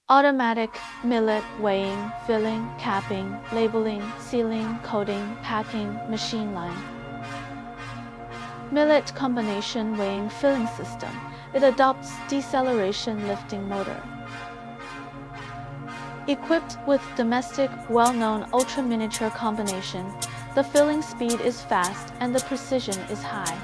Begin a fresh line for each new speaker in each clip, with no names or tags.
Automatic millet weighing, filling, capping, labeling, sealing, coating, packing, machine line. Millet combination weighing filling system. It adopts deceleration lifting motor. Equipped with domestic, well-known ultra-miniature combination, the filling speed is fast and the precision is high.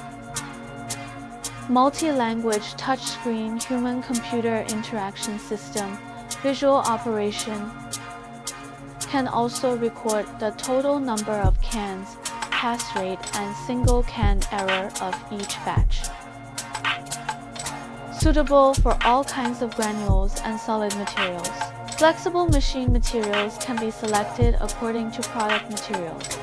Multi-language touchscreen human-computer interaction system, visual operation, can also record the total number of cans, pass rate, and single can error of each batch. Suitable for all kinds of granules and solid materials. Flexible machine materials can be selected according to product materials.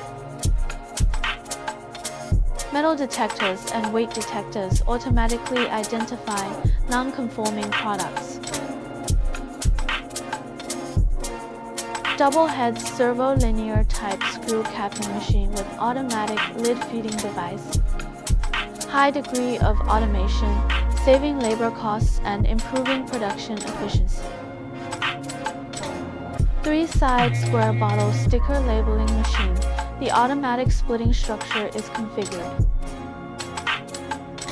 Metal detectors and weight detectors automatically identify non-conforming products. Double-head servo-linear type screw capping machine with automatic lid feeding device. High degree of automation, saving labor costs and improving production efficiency. 3-side square bottle sticker labeling machine. The automatic splitting structure is configured,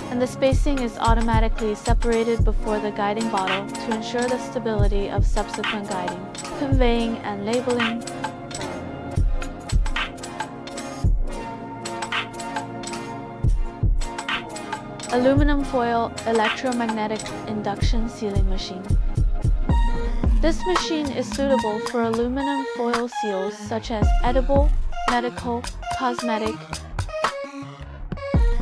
and the spacing is automatically separated before the guiding bottle to ensure the stability of subsequent guiding, conveying, and labeling. Aluminum foil electromagnetic induction sealing machine. This machine is suitable for aluminum foil seals such as edible, medical, cosmetic.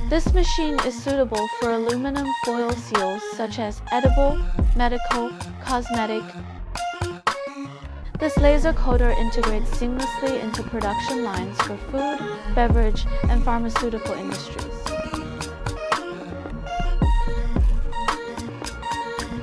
This machine is suitable for aluminum foil seals such as edible, medical, cosmetic. This laser coater integrates seamlessly into production lines for food, beverage, and pharmaceutical industries.